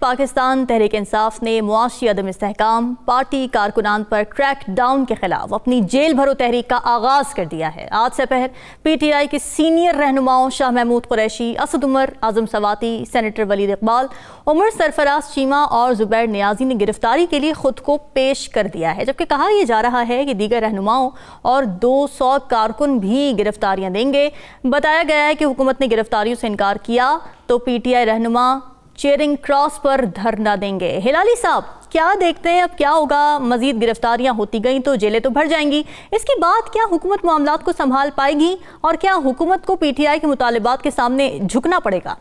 पाकिस्तान तहरीक इंसाफ ने मुआशी अदम इस्तेहकाम, पार्टी कारकुनान पर क्रैक डाउन के खिलाफ अपनी जेल भरो तहरीक का आगाज कर दिया है। आज से पहर PTI के सीनियर रहनुमाओं शाह महमूद कुरैशी, असद उमर, आजम सवाती, सेनेटर वलीद इकबाल, उमर सरफराज चीमा और जुबैर नियाजी ने गिरफ्तारी के लिए खुद को पेश कर दिया है, जबकि कहा यह जा रहा है कि दीगर रहनुमाओं और 200 कारकुन भी गिरफ्तारियां देंगे। बताया गया है कि हुकूमत ने गिरफ्तारियों से इनकार किया तो PTI रहनुमा चेयरिंग क्रॉस पर धरना देंगे। हिलाली साहब, क्या देखते हैं अब क्या होगा? मजीद गिरफ्तारियां होती गई तो जेलें तो भर जाएंगी, इसके बाद क्या हुकूमत मामलात को संभाल पाएगी और क्या हुकूमत को PTI के मुतालिबात के सामने झुकना पड़ेगा?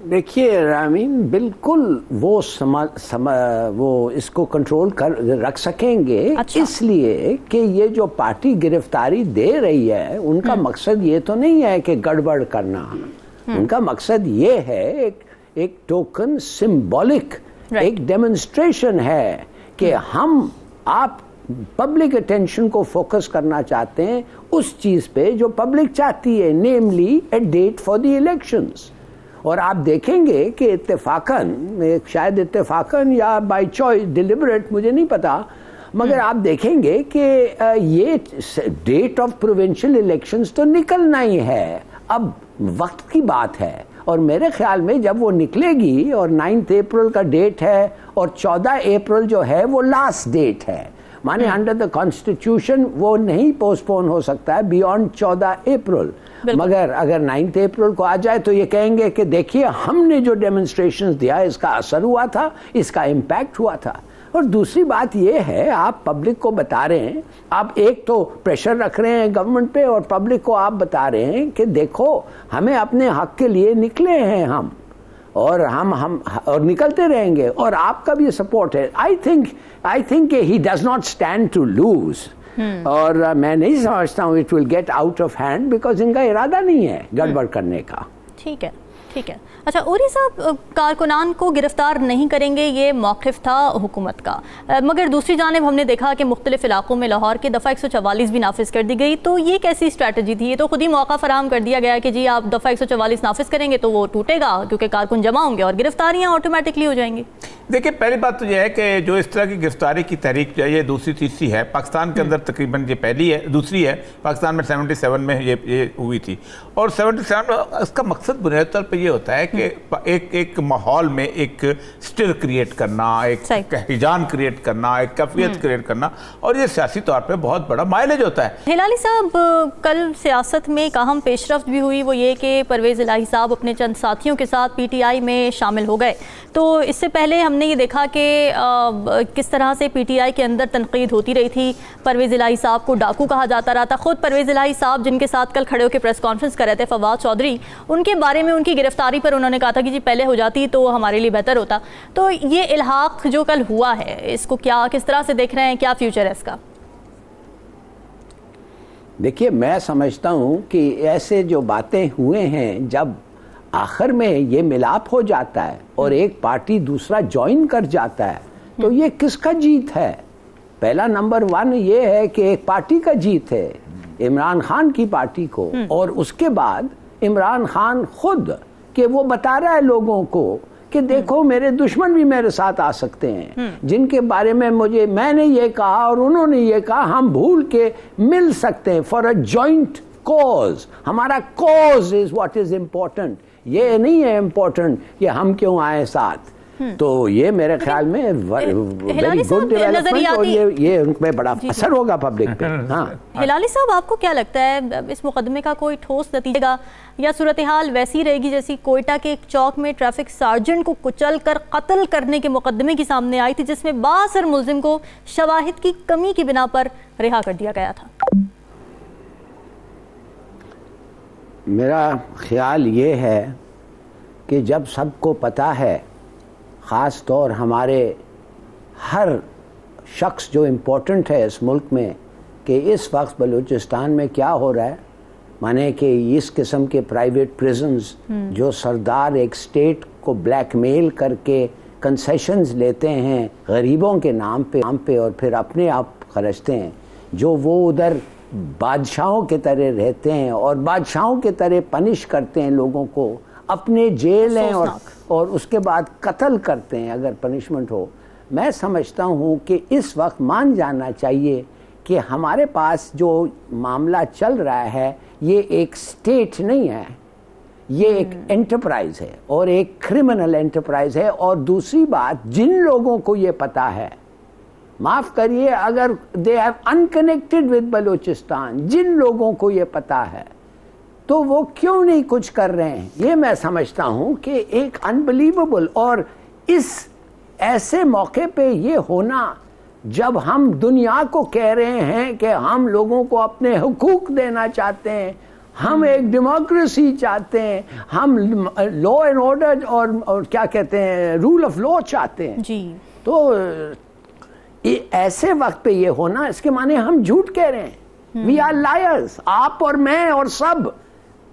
देखिए रामीन, बिल्कुल वो इसको कंट्रोल कर रख सकेंगे। अच्छा। इसलिए कि ये जो पार्टी गिरफ्तारी दे रही है उनका मकसद ये तो नहीं है कि गड़बड़ करना। उनका मकसद ये है एक टोकन सिंबॉलिक एक डेमोन्स्ट्रेशन है कि आप पब्लिक अटेंशन को फोकस करना चाहते हैं उस चीज पे जो पब्लिक चाहती है, नेमली ए डेट फॉर द इलेक्शंस। और आप देखेंगे कि इत्तेफाकन, शायद इत्तेफाकन या बाय चॉइस डिलिबरेट, मुझे नहीं पता, मगर आप देखेंगे कि ये डेट ऑफ प्रोविंशियल इलेक्शंस तो निकलना ही है। अब वक्त की बात है और मेरे ख्याल में जब वो निकलेगी और 9 अप्रैल का डेट है और 14 अप्रैल जो है वो लास्ट डेट है, माने अंडर द कॉन्स्टिट्यूशन वो नहीं पोस्टपोन हो सकता है बियॉन्ड 14 अप्रैल। मगर अगर 9 अप्रैल को आ जाए तो ये कहेंगे कि देखिए हमने जो डेमोन्स्ट्रेशंस दिया इसका असर हुआ था, इसका इम्पैक्ट हुआ था। और दूसरी बात ये है, आप पब्लिक को बता रहे हैं, आप एक तो प्रेशर रख रहे हैं गवर्नमेंट पे और पब्लिक को आप बता रहे हैं कि देखो हमें अपने हक के लिए निकले हैं हम और हम और निकलते रहेंगे और आपका भी सपोर्ट है। I think he does not stand to lose. और मैं नहीं समझता हूँ it will get out of hand because इनका इरादा नहीं है गड़बड़ करने का। ठीक है, ठीक है। अच्छा उरी साहब, कारकुनान को गिरफ्तार नहीं करेंगे ये मौक़िफ़ था हुकूमत का, मगर दूसरी जानिब हमने देखा कि मुख्तलिफ इलाकों में लाहौर की दफ़ा 144 भी नाफिज कर दी गई, तो ये कैसी स्ट्रैटेजी थी? ये तो खुद ही मौका फराहम कर दिया गया कि जी आप दफ़ा 144 नाफिज करेंगे तो वो टूटेगा क्योंकि कारकुन जमा होंगे और गिरफ्तारियाँ ऑटोमेटिकली हो जाएंगी। देखिए, पहली बात तो यह है कि जो इस तरह की गिरफ्तारी की तहरीक जो है ये दूसरी तीसरी है पाकिस्तान के अंदर, तकरीबन ये पहली है, दूसरी है पाकिस्तान में 77 में ये हुई थी। और 77 में इसका मकसद बुनियादी तौर पर यह होता है कि एक माहौल में एक स्टिर क्रिएट करना, एक हिजान क्रिएट करना, एक कैफियत क्रिएट करना, और ये सियासी तौर पे बहुत बड़ा माइलेज होता है। हिलाली साहब, कल सियासत में एक अहम पेशरफ्त भी हुई, वो ये कि परवेज़ इलाही साहब अपने चंद साथियों के साथ PTI में शामिल हो गए। तो इससे पहले हमने ये देखा कि किस तरह से PTI के अंदर तनकीद होती रही थी। परवेज़ इलाही साहब को डाकू कहा जाता रहा था। खुद परवेज़ इलाही साहब जिनके साथ कल खड़े होकर प्रेस कॉन्फ्रेंस कर रहे थे, फवाद चौधरी, उनके बारे में उनकी गिरफ्तारी पर उन्होंने कहा था कि जी पहले हो जाती तो हमारे लिए बेहतर होता। तो ये इल्हाक जो कल हुआ है, इसको किस तरह से देख रहे हैं, क्या फ्यूचर है इसका? देखिए, मैं समझता हूँ कि ऐसे जो बातें हुए हैं, जब आखिर में ये मिलाप हो जाता है और एक पार्टी दूसरा ज्वाइन कर जाता है तो ये किसका जीत है? पहला नंबर 1 ये है कि एक पार्टी का जीत है, इमरान खान की पार्टी को, और उसके बाद इमरान खान खुद कि वो बता रहा है लोगों को कि देखो मेरे दुश्मन भी मेरे साथ आ सकते हैं, जिनके बारे में मैंने ये कहा और उन्होंने ये कहा, हम भूल के मिल सकते हैं फॉर अ जॉइंट कॉज। हमारा cause is what is important, ये नहीं है इम्पोर्टेंट कि हम क्यों आए साथ। तो ये मेरे ख्याल में वेरी गुड डेवलपमेंट और ये उनमें बड़ा असर होगा पब्लिक पे। हाँ, हिलाली साहब, आपको क्या लगता है इस मुकदमे का कोई ठोस नतीजा या सूरत हाल वैसी रहेगी जैसी कोयटा के एक चौक में ट्रैफिक सार्जेंट को कुचल कर कत्ल करने के मुकदमे की सामने आई थी, जिसमें बासर मुल्जिम को शवाहिद की कमी की बिना पर रिहा कर दिया गया था? मेरा ख्याल ये है कि जब सबको पता है, ख़ास तौर हमारे हर शख्स जो इम्पोर्टेंट है इस मुल्क में, कि इस वक्त बलूचिस्तान में क्या हो रहा है, माने कि इस किस्म के प्राइवेट प्रिजन्स जो सरदार एक स्टेट को ब्लैकमेल करके कंसेशंस लेते हैं गरीबों के नाम पे और फिर अपने आप खर्चते हैं, जो वो उधर बादशाहों के तरह रहते हैं और बादशाहों के तरह पनिश करते हैं लोगों को, अपने जेल हैं और उसके बाद कत्ल करते हैं अगर पनिशमेंट हो। मैं समझता हूँ कि इस वक्त मान जाना चाहिए कि हमारे पास जो मामला चल रहा है ये एक स्टेट नहीं है, ये एक एंटरप्राइज है और एक क्रिमिनल एंटरप्राइज है। और दूसरी बात, जिन लोगों को ये पता है, माफ करिए, अगर they have unconnected with Balochistan, जिन लोगों को ये पता है तो वो क्यों नहीं कुछ कर रहे हैं? ये मैं समझता हूं कि एक अनबिलीवेबल, और इस ऐसे मौके पे ये होना जब हम दुनिया को कह रहे हैं कि हम लोगों को अपने हुकूक देना चाहते हैं, हम एक डेमोक्रेसी चाहते हैं, हम लॉ एंड ऑर्डर और क्या कहते हैं, रूल ऑफ लॉ चाहते हैं जी। तो ऐसे वक्त पे ये होना, इसके माने हम झूठ कह रहे हैं। वी आर लायर्स, आप और मैं और सब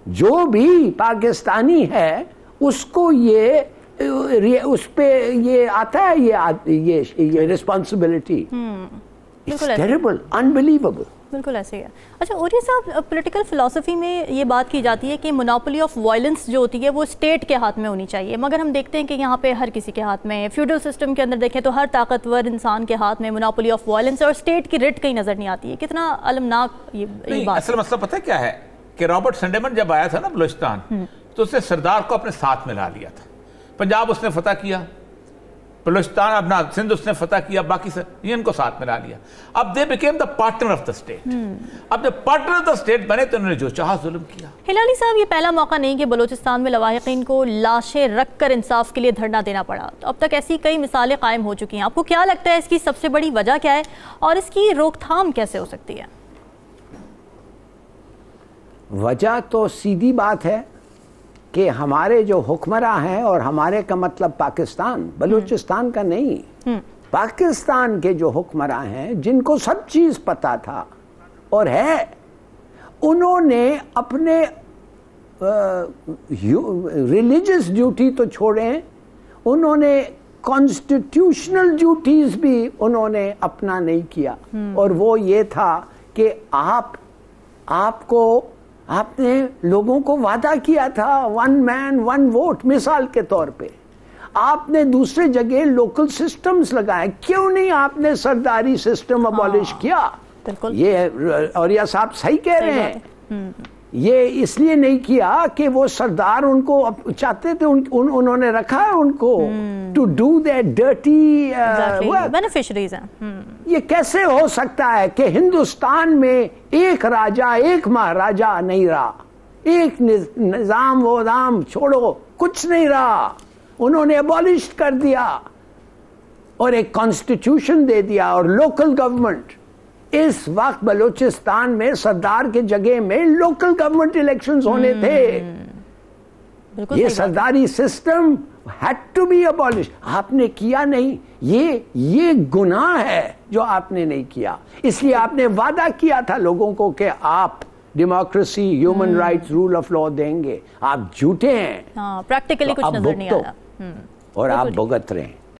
जो भी पाकिस्तानी है उसको ये उस पे ये आता है, ये रिस्पॉन्सिबिलिटी। It's terrible, unbelievable. बिल्कुल ऐसे ही है। अच्छा, और ये साहब, पॉलिटिकल फिलॉसफी में ये बात की जाती है कि मोनोपोली ऑफ वायलेंस जो होती है वो स्टेट के हाथ में होनी चाहिए, मगर हम देखते हैं कि यहाँ पे हर किसी के हाथ में, फ्यूडल सिस्टम के अंदर देखें तो हर ताकतवर इंसान के हाथ में मोनोपोली ऑफ वायलेंस, और स्टेट की रिट कहीं नजर नहीं आती है। कितना अलमनाक ये बात। असल मसला पता क्या है कि रॉबर्ट संडेमन जब आया था ना बलूचिस्तान, तो उसने सरदार को अपने साथ मिला लिया था। पंजाब उसने फतह किया, बलूचिस्तान अपना सिंध उसने फतह किया, बाकी ये इनको साथ मिला लिया। अब they became the partner of the state. अब जब पार्टनर ऑफ द स्टेट बने तो उन्होंने जो चाहा जुल्म किया। हिलाली साहब, ये पहला मौका नहीं कि बलूचिस्तान में लवाहिकीन को लाशें रखकर इंसाफ के लिए धरना देना पड़ा। तो अब तक ऐसी कई मिसालें कायम हो चुकी हैं। आपको क्या लगता है इसकी सबसे बड़ी वजह क्या है और इसकी रोकथाम कैसे हो सकती है? वजह तो सीधी बात है कि हमारे जो हुक्मरां हैं, और हमारे का मतलब पाकिस्तान, बलूचिस्तान का नहीं, पाकिस्तान के जो हुक्मरां हैं जिनको सब चीज पता था और है, उन्होंने अपने रिलीजियस ड्यूटी तो छोड़े, उन्होंने कॉन्स्टिट्यूशनल ड्यूटीज भी उन्होंने अपना नहीं किया। और वो ये था कि आपने लोगों को वादा किया था 1 मैन 1 वोट, मिसाल के तौर पे आपने दूसरे जगह लोकल सिस्टम्स लगाए, क्यों नहीं आपने सरदारी सिस्टम अबॉलिश किया? ये और यह साहब सही कह रहे हैं। ये इसलिए नहीं किया कि वो सरदार उनको चाहते थे, उन्होंने रखा है उनको to do that dirty beneficiaries हैं। ये कैसे हो सकता है कि हिंदुस्तान में एक राजा, एक महाराजा नहीं रहा, एक निजाम वोदाम छोड़ो, कुछ नहीं रहा, उन्होंने अबॉलिश कर दिया और एक कॉन्स्टिट्यूशन दे दिया और लोकल गवर्नमेंट। इस वक्त बलूचिस्तान में सरदार के जगह में लोकल गवर्नमेंट इलेक्शंस होने थे। ये सरदारी system had to be abolish. आपने किया नहीं, ये गुनाह है जो आपने नहीं किया। इसलिए आपने वादा किया था लोगों को कि आप democracy, human rights, rule of law देंगे। आप झूठे हैं। प्रैक्टिकली कुछ नजर नहीं आया और आप भुगत रहे हैं।